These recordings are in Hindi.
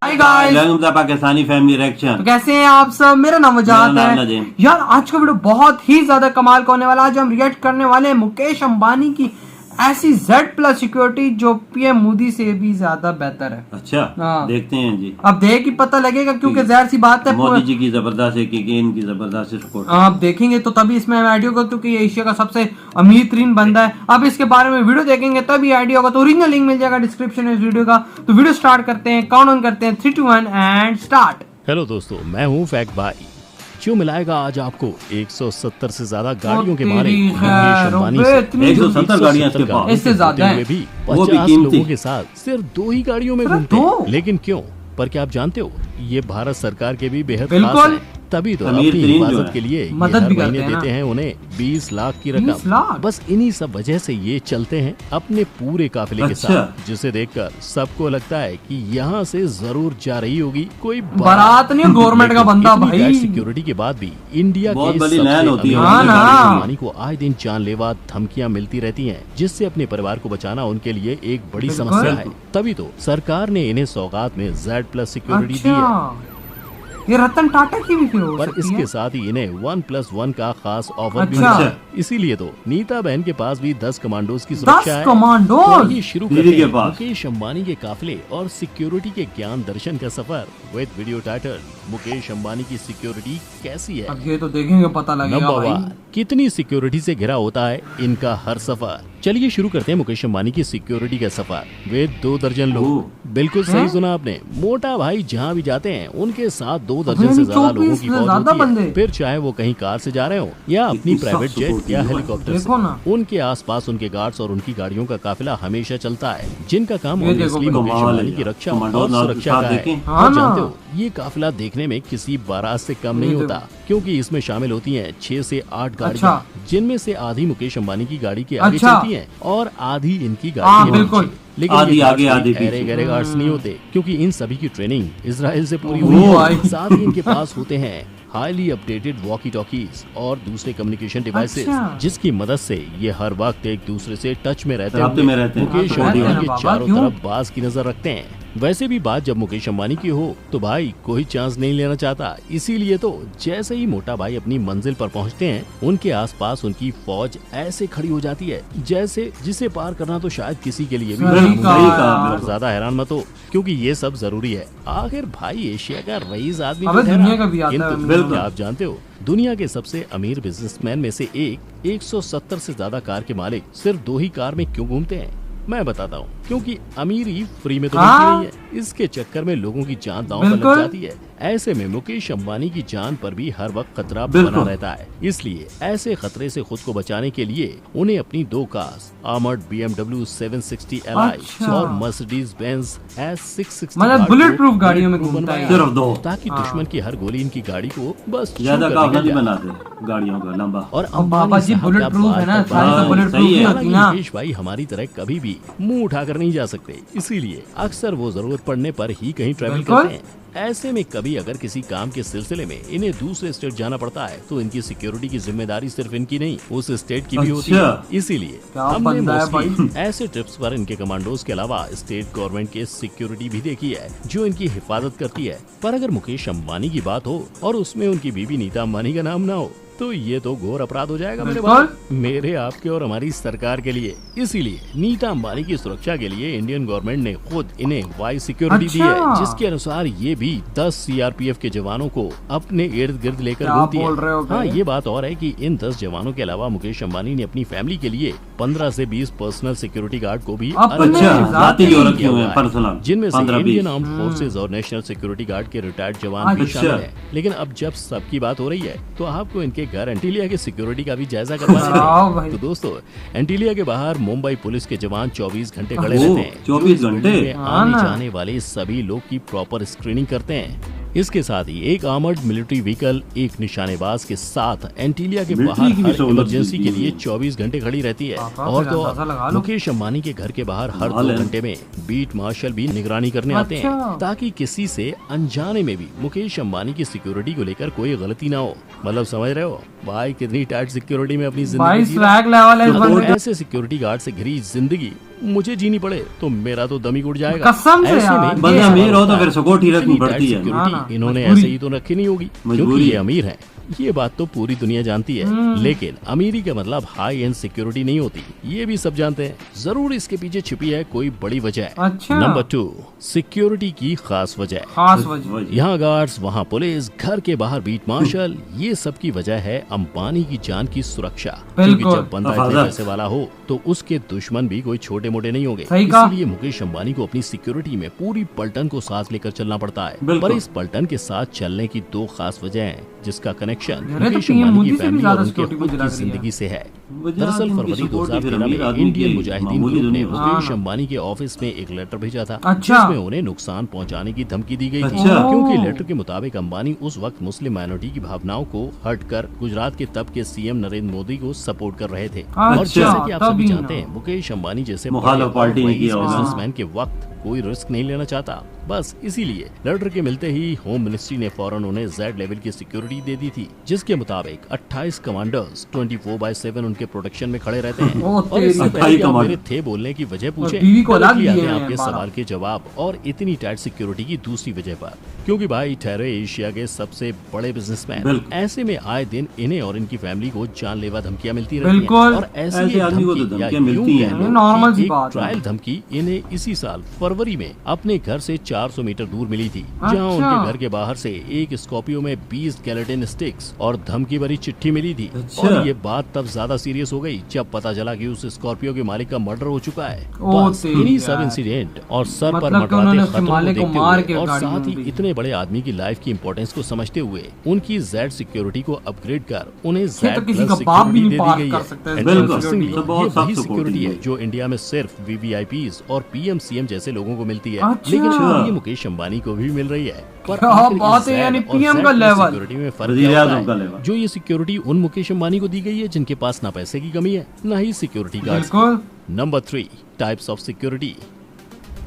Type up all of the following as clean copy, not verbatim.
Hi guys, Pakistani family reaction. तो कैसे हैं आप सब। मेरा नाम वजाहत है यार। आज का वीडियो बहुत ही ज्यादा कमाल का होने वाला है। आज हम रिएक्ट करने वाले हैं मुकेश अंबानी की ऐसी Z+ सिक्योरिटी जो पीएम मोदी से भी ज्यादा बेहतर है। अच्छा देखते हैं जी। अब देख ही पता लगेगा, क्योंकि जाहिर सी बात है मोदी जी की जबरदस्त है कि इनकी जबरदस्त सपोर्ट। आप देखेंगे तो तभी इसमें आइडिया होगा, क्योंकि ये एशिया का सबसे अमीर तरीन बंदा है। अब इसके बारे में वीडियो देखेंगे तभी आइडिया होगा। तो ओरिजिनल लिंक मिल जाएगा डिस्क्रिप्शन में इस वीडियो का। तो वीडियो स्टार्ट करते हैं, काउंट ऑन करते हैं 3, 2, 1 एंड स्टार्ट। हेलो दोस्तों, मैं हूं फैक्ट भाई, जो मिलाएगा आज आपको 170 से ज्यादा गाड़ियों के मालिक मुकेश अंबानी से 170 गाड़ियां इसके पास, इससे ज्यादा है। भी वो भी 50 कीमती लोगों के साथ सिर्फ 2 ही गाड़ियों में घूमते हैं। लेकिन क्यों? पर क्या आप जानते हो, ये भारत सरकार के भी बेहद खास है। तभी तो अपनी हिफाजत के लिए मदद भी महीने करते हैं देते हैं उन्हें 20 लाख की रकम। बस इन्हीं सब वजह से ये चलते हैं अपने पूरे काफिले के साथ, जिसे देखकर सबको लगता है कि यहाँ से जरूर जा रही होगी कोई बारात। नहीं, गवर्नमेंट का बंदा भाई। सिक्योरिटी के बाद भी इंडिया बहुत के बड़ी सबसे लैन होती है। अमीर अंबानी को आए दिन जानलेवा धमकियां मिलती रहती हैं, जिससे अपने परिवार को बचाना उनके लिए एक बड़ी समस्या है। तभी तो सरकार ने इन्हें सौगात में Z+ सिक्योरिटी दी है। ये रतन टाटा की भी हो पर सकती इसके है। साथ ही इन्हें 1+1 का खास ऑफर भी मिला है। इसीलिए तो नीता बहन के पास भी 10 कमांडोज की सुरक्षा है। 10 कमांडो। तो ये शुरू करते हैं पास मुकेश अंबानी के काफिले और सिक्योरिटी के ज्ञान दर्शन का सफर with video title Mukesh Ambani की सिक्योरिटी कैसी है। अब ये तो देखेंगे पता लगेगा नंबर भाई। 1, कितनी सिक्योरिटी से घिरा होता है इनका हर सफर। चलिए शुरू करते हैं मुकेश अंबानी की सिक्योरिटी का सफर। वे 2 दर्जन लोग। बिल्कुल सही सुना आपने। मोटा भाई जहाँ भी जाते हैं उनके साथ 2 दर्जन से ज्यादा लोगों की फौज होती है। फिर चाहे वो कहीं कार से जा रहे हो या अपनी प्राइवेट जेट या हेलीकॉप्टर से, उनके आसपास उनके गार्ड्स और उनकी गाड़ियों का काफिला हमेशा चलता है, जिनका काम ऑब्वियसली मुकेश अंबानी की रक्षा और सुरक्षा का है। आप जानते हो, ये काफिला देखने में किसी बारात से कम नहीं होता, क्योंकि इसमें शामिल होती हैं 6 से 8 गाड़ियाँ, जिनमें से आधी मुकेश अंबानी की गाड़ी के आगे चलती हैं और आधी इनकी गाड़ी के पीछे। लेकिन आधी आगे आधी गहरे गार्ड्स नहीं होते, क्योंकि इन सभी की ट्रेनिंग इजराइल से पूरी हुई है। साथ ही इनके पास होते हैं हाईली अपडेटेड वॉकी टॉकीज और दूसरे कम्युनिकेशन डिवाइसेस, जिसकी मदद से ये हर वक्त एक दूसरे से टच में रहते हैं। मुकेश अंबानी के चारों तरफ बाज की नजर रखते हैं। वैसे भी बात जब मुकेश अंबानी की हो तो भाई कोई चांस नहीं लेना चाहता। इसीलिए तो जैसे ही मोटा भाई अपनी मंजिल पर पहुंचते हैं, उनके आसपास उनकी फौज ऐसे खड़ी हो जाती है जैसे जिसे पार करना तो शायद किसी के लिए भी ज्यादा हैरान मत हो, क्योंकि ये सब जरूरी है। आखिर भाई एशिया का रईस आदमी किंतु आप जानते हो, दुनिया के सबसे अमीर बिजनेसमैन में से एक 170 से ज्यादा कार के मालिक सिर्फ 2 ही कार में क्यों घूमते हैं? मैं बताता हूँ, क्योंकि अमीरी फ्री में तो मिलती नहीं है। इसके चक्कर में लोगों की जान दांव पर लग जाती है। ऐसे में मुकेश अंबानी की जान पर भी हर वक्त खतरा बना रहता है। इसलिए ऐसे खतरे से खुद को बचाने के लिए उन्हें अपनी 2 कार्स आर्मर्ड BMW 760 Li और मर्सिडीज बेंज S660 मतलब बुलेट प्रूफ गाड़ियों में घूमता है सिर्फ 2, ताकि दुश्मन की हर गोली इनकी गाड़ी को बस ज्यादा काफिला नहीं बनाते गाड़ियों का लंबा। और बाबा जी बुलेट प्रूफ है ना, सारी तो बुलेट प्रूफ ही होती ना। मुकेश भाई हमारी तरह कभी भी मुंह उठाकर नहीं जा सकते, इसीलिए अक्सर वो जरूरत पड़ने पर ही कहीं ट्रैवल करते हैं। ऐसे में कभी अगर किसी काम के सिलसिले में इन्हें दूसरे स्टेट जाना पड़ता है, तो इनकी सिक्योरिटी की जिम्मेदारी सिर्फ इनकी नहीं, उस स्टेट की भी होती है। इसीलिए हमने मोस्टली ऐसे ट्रिप्स पर इनके कमांडोज के अलावा स्टेट गवर्नमेंट के सिक्योरिटी भी देखी है, जो इनकी हिफाजत करती है। पर अगर मुकेश अंबानी की बात हो और उसमें उनकी बीवी नीता अंबानी का नाम ना हो, तो ये तो घोर अपराध हो जाएगा मेरे आपके और हमारी सरकार के लिए। इसीलिए नीता अंबानी की सुरक्षा के लिए इंडियन गवर्नमेंट ने खुद इन्हें वाई सिक्योरिटी दी है, जिसके अनुसार ये भी 10 CRPF के जवानों को अपने इर्द गिर्द लेकर घूमती है। हाँ, ये बात और है कि इन 10 जवानों के अलावा मुकेश अंबानी ने अपनी फैमिली के लिए 15 से 20 पर्सनल सिक्योरिटी गार्ड को भी, जिनमें से इंडियन आर्म्ड फोर्सेज और नेशनल सिक्योरिटी गार्ड के रिटायर्ड जवान भी शामिल है। लेकिन अब जब सबकी बात हो रही है, तो आपको इनके घर एंटीलिया की सिक्योरिटी का भी जायजा करवाना है। तो दोस्तों, एंटीलिया के बाहर मुंबई पुलिस के जवान 24 घंटे खड़े रहते हैं। 24 घंटे आने जाने वाले सभी लोग की प्रॉपर स्क्रीनिंग करते हैं। इसके साथ ही एक आर्मर्ड मिलिट्री व्हीकल एक निशानेबाज के साथ एंटीलिया के बाहर हर इमरजेंसी के लिए 24 घंटे खड़ी रहती है। और तो मुकेश अंबानी के घर के बाहर हर 2 घंटे में बीट मार्शल भी निगरानी करने आते हैं, ताकि किसी से अनजाने में भी मुकेश अंबानी की सिक्योरिटी को लेकर कोई गलती ना हो। मतलब समझ रहे हो भाई, कितनी टाइट सिक्योरिटी में अपनी जिंदगी। ऐसे सिक्योरिटी गार्ड से घिरी जिंदगी मुझे जीनी पड़े तो मेरा तो दम ही घुट जाएगा। कसम से ऐसे यार, में बंदे ये अमीर हो तो होता फिर है। सिक्योरिटी रखनी इतनी पड़ती है। टाइट हाँ ना, सिक्योरिटी इन्होंने मजबूरी। ऐसे ही तो रखी नहीं होगी क्योंकि मजबूरी ये है। अमीर है। ये बात तो पूरी दुनिया जानती है, लेकिन अमीरी का मतलब हाई एंड सिक्योरिटी नहीं होती, ये भी सब जानते हैं। जरूर इसके पीछे छिपी है कोई बड़ी वजह। अच्छा। नंबर 2, सिक्योरिटी की खास वजह। खास वजह। यहाँ गार्ड्स, वहाँ पुलिस, घर के बाहर बीट मार्शल, ये सब की वजह है अंबानी की जान की सुरक्षा। क्योंकि बिल्कुल। जब बंदा इतने हिफाजत। पैसे वाला हो तो उसके दुश्मन भी कोई छोटे मोटे नहीं होंगे। सही कहा। इसलिए मुकेश अंबानी को अपनी सिक्योरिटी में पूरी पलटन को साथ लेकर चलना पड़ता है। बिल्कुल। पर इस पलटन के साथ चलने की 2 खास वजह हैं, जिसका कनेक्शन यार, ये तो मुकेश PM अंबानी मोदी की से भी फैमिली ज्यादा और उनके सिक्योरिटी खुद मुझे की लग रही है। जिंदगी से है। वजह दरअसल इनकी फरवरी सिक्योरिटी फिर 2013 अमीर में आदमी इंडियन की मुजाहिदीन मामूली ग्रुप तो ने नहीं होती। मुकेश अंबानी के ऑफिस में एक लेटर भेजा था, अच्छा। जिसमें उन्हें नुकसान पहुंचाने की धमकी दी गई थी। अच्छा। क्योंकि लेटर के मुताबिक अंबानी उस वक्त मुस्लिम माइनॉरिटी की भावनाओं को हर्ट कर गुजरात के तब के सीएम नरेंद्र मोदी को सपोर्ट कर रहे थे। और अच्छा, जैसे कि आप सभी तभी जानते ना। हैं, मुकेश अंबानी जैसे मुखालिफ पार्टी ने किया होगा। बिजनेसमैन के वक्त कोई रिस्क नहीं लेना चाहता। बस इसीलिए लेटर के मिलते ही होम मिनिस्ट्री ने फौरन उन्हें जेड लेवल की सिक्योरिटी दे दी थी, जिसके मुताबिक 28 कमांडर्स 24/7 उनके प्रोटेक्शन में खड़े रहते हैं। ओ और इससे तेरी। पहले कि आप कमांडर। मेरे थे बोलने की वजह पूछे, बीवी को औलाद directly आते दिए हैं हैं आपके 12। सवाल के जवाब और इतनी टाइट सिक्योरिटी की दूसरी वजह पर। क्योंकि भाई ठहरे एशिया के सबसे बड़े बिजनेसमैन, बिल्कुल। ऐसे में आए दिन इन्हें और इनकी फैमिली को जानलेवा धमकियां मिलती रहती हैं। बिल्कुल। और ऐसी ऐसे एक आदमी को तो धमकी या धमकियां यूं मिलती हैं। कह लो ये नॉर्मल कि सी एक बात है। ट्रायल धमकी इन्हें इसी साल फरवरी में अपने घर से 400 मीटर दूर मिली थी, जहां अच्छा। उनके घर के बाहर से एक स्कॉर्पियो में 20 गैलेटिन स्टिक्स और धमकी भरी चिट्ठी मिली थी। अच्छा। और ये बात तब ज्यादा सीरियस हो गई जब पता चला कि उस स्कॉर्पियो के मालिक का मर्डर हो चुका है। ओ बस तेरी इन्हीं सब यार। इंसिडेंट और सर पर मतलब कि उन्होंने मंडराते उसके खतरों को मालिक को देखते मार हुए के और गाड़ी साथ में ही दी। इतने बड़े आदमी की लाइफ की इंपॉर्टेंस को समझते हुए उनकी जेड सिक्योरिटी को अपग्रेड कर उन्हें ये जेड तो किसी प्लस का बाप भी सिक्योरिटी नहीं दे पार दी गई कर है। सकता है And बिल्कुल। interestingly, तो बहुत ये सख्त वही सिक्योरिटी सिक्योरिटी है है। जो इंडिया में सिर्फ वीवीआईपीज और पीएम सीएम जैसे लोगों को मिलती है, अच्छा। लेकिन अब ये मुकेश अंबानी को भी मिल रही है। पर क्या आखिर बात इस है, Z यानी और PM Z का प्लस लेवल। सिक्योरिटी में फर्क वज़ीर क्या होता आज़म का है? लेवल। जो ये सिक्योरिटी उन मुकेश अंबानी को दी गई है जिनके पास ना पैसे की कमी है ना ही सिक्योरिटी गार्ड्स की। बिल्कुल। Number 3, types of security.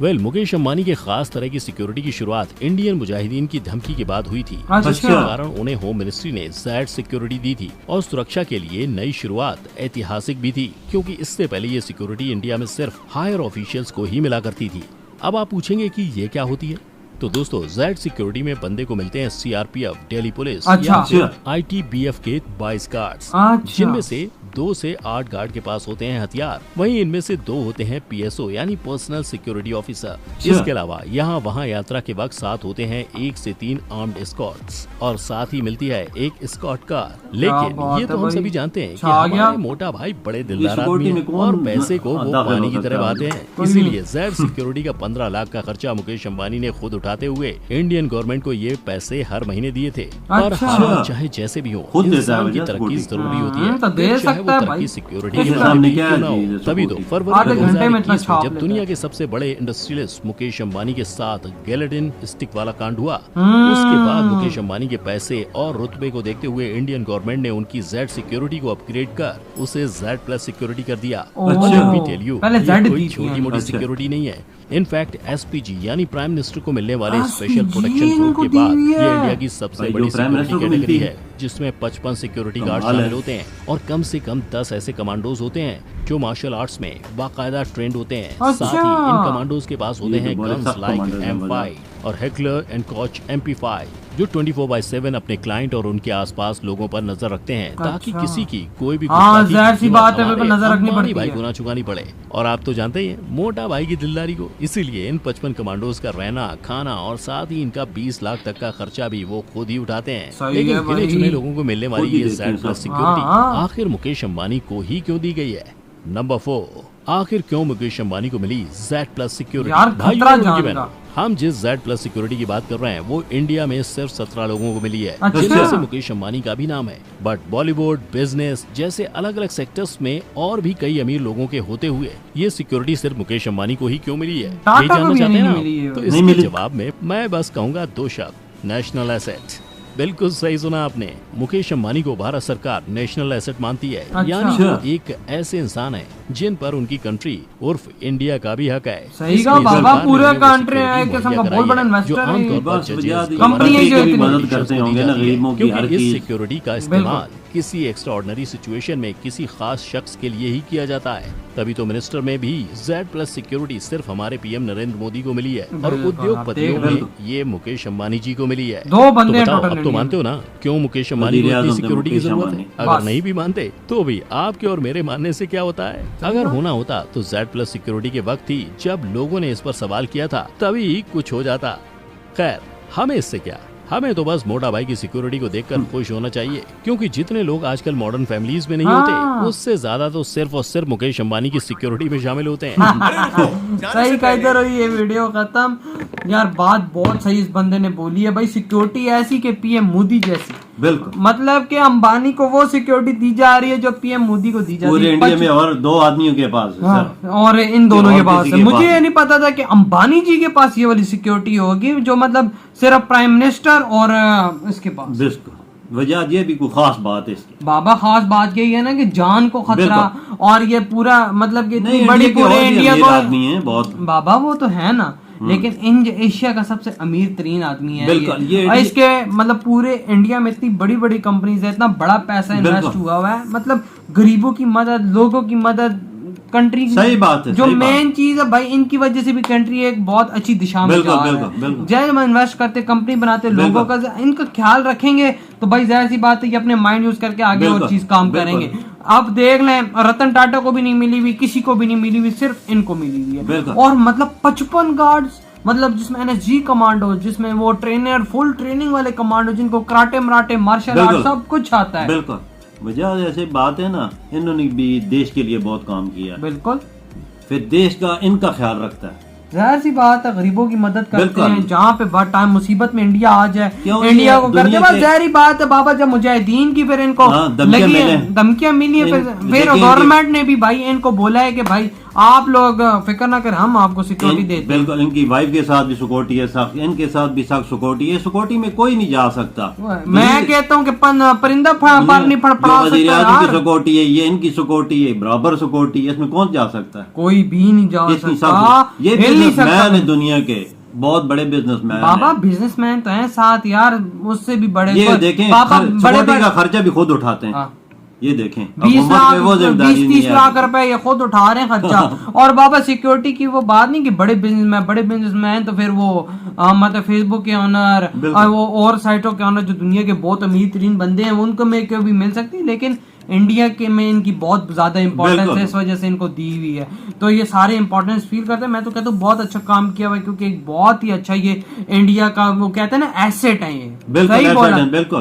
Mukesh Ambani के खास तरह की सिक्योरिटी की शुरुआत इंडियन मुजाहिदीन की धमकी के बाद हुई थी, अच्छा। जिसके कारण उन्हें होम मिनिस्ट्री ने जेड सिक्योरिटी दी थी। और सुरक्षा के लिए नई शुरुआत ऐतिहासिक भी थी, क्योंकि इससे पहले ये सिक्योरिटी इंडिया में सिर्फ हायर ऑफिशियल्स को ही मिला करती थी। अब आप पूछेंगे कि ये क्या होती है, तो दोस्तों जेड सिक्योरिटी में बंदे को मिलते हैं सीआरपीएफ, दिल्ली पुलिस अच्छा। या फिर आईटीबीएफ के 22 गार्ड्स, अच्छा। जिनमें से 2 से 8 गार्ड के पास होते हैं हथियार। वहीं इनमें से 2 होते हैं पीएसओ यानी पर्सनल सिक्योरिटी ऑफिसर। इसके अलावा यहाँ वहाँ यात्रा के वक्त साथ होते हैं 1 से 3 आर्म्ड एस्कॉर्ट्स और साथ ही मिलती है एक एस्कॉर्ट कार। लेकिन बात ये तो है हम भाई। सभी जानते हैं कि छा गया। हमारे मोटा भाई बड़े दिलदार सिक्योरिटी आदमी में हैं कौन और पैसे को वो दाखिल पानी हो की तरह सकता है? बहाते हैं। कोई इसीलिए जेड सिक्योरिटी का 15 लाख का खर्चा मुकेश अंबानी ने खुद उठाते हुए इंडियन गवर्नमेंट को ये पैसे हर महीने दिए थे। पर अच्छा। हालात चाहे जैसे भी हो, खुद देता है इंसान की वजह तरक्की सिक्योरिटी। जरूरी होती है। तो दे फिर चाहे वो सकता है तरक्की भाई। सिक्योरिटी किस के तरह? सामने सामने क्या क्यों ना हो। चीज़ है तभी तो सिक्योरिटी? फरवरी आधे घंटे में इतना 2021 में छाप जब लेता दुनिया है। के सबसे बड़े इंडस्ट्रियलिस्ट मुकेश अंबानी के साथ गैलेटिन स्टिक वाला कांड हुआ, उसके बाद मुकेश अंबानी के पैसे और रुतबे को देखते हुए इंडियन गवर्नमेंट ने उनकी जेड सिक्योरिटी को अपग्रेड कर उसे जेड प्लस सिक्योरिटी कर दिया। ओह। और let me tell you, पहले ये Z कोई दी थी छोटी मोटी अच्छा। सिक्योरिटी नहीं है। इनफैक्ट एसपीजी यानी प्राइम मिनिस्टर को मिलने वाले SPG स्पेशल प्रोटेक्शन ग्रुप इनको के दी बाद हुई ये है। इंडिया की सबसे भाई, बड़ी जो प्राइम सिक्योरिटी मिनिस्टर को कैटेगरी मिलती है, जिसमें 55 सिक्योरिटी गार्ड कमाल है। शामिल होते हैं और कम से कम 10 ऐसे कमांडोज होते हैं जो मार्शल आर्ट्स में बाकायदा ट्रेंड होते हैं। अच्छा। साथ ही इन कमांडोज के पास होते ये तो हैं बड़े गन्स सख्त लाइक कमांडोज हैं, M5 और हेकलर एंड कॉच MP5, जो 24/7 अपने क्लाइंट और उनके आसपास लोगों पर नजर रखते हैं, ताकि अच्छा। किसी की कोई भी हाँ, गुस्ताखी जाहिर सी की बात है, हमारे बिल्कुल नजर रखनी अंबानी पड़ती भाई है। को ना चुकानी पड़े। और आप तो जानते ही हैं मोटा भाई की दिलदारी को, इसीलिए इन 55 कमांडोज का रहना, खाना और साथ ही इनका 20 लाख तक का खर्चा भी वो खुद ही उठाते हैं। सही लेकिन है गिने भाई। चुने लोगों को मिलने वाली खुद ही ये देते हैं जेड प्लस सब। सिक्योरिटी हाँ। आखिर मुकेश अंबानी को ही क्यों दी गई है? नंबर 4, आखिर क्यों मुकेश अंबानी को मिली जेड प्लस सिक्योरिटी? यार, भाइयों खतरा और उनकी जान बहनों, का। हम जिस जेड प्लस सिक्योरिटी की बात कर रहे हैं वो इंडिया में सिर्फ 17 लोगों को मिली है, अच्छा। जिनमें से मुकेश अंबानी का भी नाम है। बट बॉलीवुड, बिजनेस जैसे अलग अलग सेक्टर्स में और भी कई अमीर लोगों के होते हुए ये सिक्योरिटी सिर्फ मुकेश अंबानी को ही क्यों मिली है? टाटा ये को जानना भी चाहते हैं नहीं ना? मिली है। तो नहीं इसके मिली। जवाब में मैं बस कहूंगा 2 शब्द, नेशनल एसेट। बिल्कुल सही सुना आपने, मुकेश अंबानी को भारत सरकार नेशनल एसेट मानती है। अच्छा। यानी वो एक ऐसे इंसान है जिन पर उनकी कंट्री उर्फ इंडिया का भी हक है। सही इसलिए कहा बाबा, सरकार ने पूरे उन्हें वो कंट्री सिक्योरिटी है, किस्म मुहैया का बहुत बड़ा कराई है, इन्वेस्टर जो है ये। आमतौर पर बस जजेस, वजह कंपनी है जो की इतनी मदद करते होंगे ना, गरीबों की, हर क्योंकि इस की सिक्योरिटी का इस्तेमाल किसी एक्स्ट्राऑर्डिनरी सिचुएशन में किसी खास शख्स के लिए ही किया जाता है। तभी तो मिनिस्टर में भी Z+ सिक्योरिटी सिर्फ हमारे पीएम नरेंद्र मोदी को मिली है और उद्योगपतियों में ये मुकेश अंबानी जी को मिली है। दो बंदे तो बताओ, अब तो मानते हो ना क्यों मुकेश अंबानी को इतनी सिक्योरिटी की जरूरत है? अगर नहीं भी मानते तो भी आपके और मेरे मानने से क्या होता है? अगर होना होता तो Z+ सिक्योरिटी के वक्त ही जब लोगों ने इस पर सवाल किया था तभी कुछ हो जाता। खैर, हमें इससे क्या, हमें तो बस मोटा भाई की सिक्योरिटी को देखकर खुश होना चाहिए, क्योंकि जितने लोग आजकल मॉडर्न फैमिलीज में नहीं होते उससे ज्यादा तो सिर्फ और सिर्फ मुकेश अंबानी की सिक्योरिटी में शामिल होते हैं। सही कहते रहो, ये वीडियो खत्म। यार बात बहुत सही इस बंदे ने बोली है भाई, सिक्योरिटी ऐसी के पीएम मोदी जैसी। बिल्कुल, मतलब कि अंबानी को वो सिक्योरिटी दी जा रही है जो पीएम मोदी को दी जा रही है पूरे इंडिया में, और 2 आदमियों के पास है सर। और इन दोनों के पास है। मुझे है। ये नहीं पता था कि अंबानी जी के पास ये वाली सिक्योरिटी होगी, जो मतलब सिर्फ प्राइम मिनिस्टर और इसके पास। बिल्कुल, वजह ये भी कोई खास बात है इसकी बाबा। खास बात यही है ना कि जान को खतरा, और ये पूरा मतलब कि इतनी बड़ी पूरे इंडिया को आदमी है बहुत। बाबा वो तो है ना, लेकिन इन एशिया का सबसे अमीर तरीन आदमी है ये। और इसके मतलब पूरे इंडिया में इतनी बड़ी बड़ी कंपनीज है, इतना बड़ा पैसा इन्वेस्ट हुआ है, मतलब गरीबों की मदद, लोगों की मदद, कंट्री की। सही बात है, जो मेन चीज है भाई, इनकी वजह से भी कंट्री एक बहुत अच्छी दिशा में जा रहा है। जब इन्वेस्ट करते, कंपनी बनाते, लोगों का इनका ख्याल रखेंगे तो भाई जाहिर सी बात है कि अपने माइंड यूज करके आगे और चीज काम करेंगे। अब देख लें, रतन टाटा को भी नहीं मिली हुई, किसी को भी नहीं मिली हुई, सिर्फ इनको मिली हुई है। और मतलब 55 गार्ड्स, मतलब जिसमें NSG कमांडो, जिसमें वो ट्रेनर, फुल ट्रेनिंग वाले कमांडो, जिनको कराटे मराटे मार्शल आर्ट सब कुछ आता है। बिल्कुल, वजह ऐसे बात है ना, इन्होंने भी देश के लिए बहुत काम किया। बिल्कुल, फिर देश का इनका ख्याल रखता है। जाहिर सी बात है, गरीबों की मदद करते हैं। जहाँ पे बहुत टाइम मुसीबत में इंडिया आ जाए, इंडिया को करते, बस जाहिर बात है बाबा। जब मुजाहिदीन की फिर इनको धमकियां मिली है, फिर गवर्नमेंट ने भी भाई इनको बोला है कि भाई आप लोग फिक्र ना कर, हम आपको सिक्योरिटी देते हैं। बिल्कुल, इनकी वाइफ के साथ भी सिक्योरिटी है, इनके साथ भी सख्त सिक्योरिटी है। सिक्योरिटी में कोई नहीं जा सकता। मैं कहता हूँ कि परिंदा पर नहीं पड़ा सकता। सिक्योरिटी है ये, इनकी सिक्योरिटी है, बराबर सिक्योरिटी है, इसमें कौन जा सकता है? कोई भी नहीं जा सकता। ये बिजनेसमैन है दुनिया के, बहुत बड़े बिजनेसमैन बाबा। बिजनेसमैन तो हैं साथ यार, उससे भी बड़े। ये देखें, सिक्योरिटी का खर्चा भी खुद उठाते हैं। ये देखें, 20-30 लाख रुपए ये खुद उठा रहे हैं खर्चा। और बाबा सिक्योरिटी की वो बात नहीं कि बड़े बिजनेसमैन तो फिर वो मतलब फेसबुक के ऑनर और वो और साइटों के ऑनर, जो दुनिया के बहुत अमीर तरीन बंदे हैं, उनको में क्यों भी मिल सकती है, लेकिन इंडिया के में इनकी बहुत ज्यादा इंपॉर्टेंस है, इस वजह से इनको दी हुई है। तो ये सारे इंपॉर्टेंस फील करते हैं। मैं तो कहता हूँ बहुत अच्छा काम किया हुआ है, क्योंकि एक बहुत ही अच्छा ये इंडिया का वो कहते हैं ना एसेट है। ये सही बोला,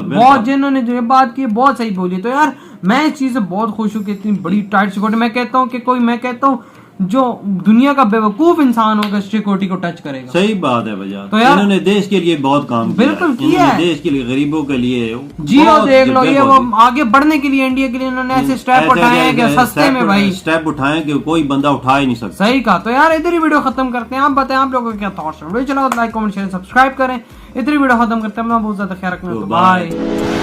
बहुत जिन्होंने जो बात की बहुत सही बोली। तो यार मैं इस चीज से बहुत खुश हूँ कि इतनी बड़ी टाइट सिक्योरिटी। मैं कहता हूँ कि मैं कहता हूँ जो दुनिया का बेवकूफ इंसान होगा सिक्योरिटी को टच करेगा। सही बात है भैया। तो यार इन्होंने देश के लिए बहुत काम बिल्कुल किया है, देश के लिए, गरीबों के लिए। जी और देख लो, ये वो आगे बढ़ने के लिए इंडिया के लिए इन्होंने ऐसे स्टेप उठाए हैं कि सस्ते में भाई स्टेप उठाए कि कोई बंदा उठा ही नहीं सकता। सही कहा। तो यार इधर ही वीडियो खत्म करते हैं। आप बताएं आप लोगों को क्या थॉट्स है। वीडियो चला तो लाइक कमेंट शेयर सब्सक्राइब करें। इधर ही वीडियो खत्म करते हैं। बहुत ज्यादा ख्याल रखना, बाय।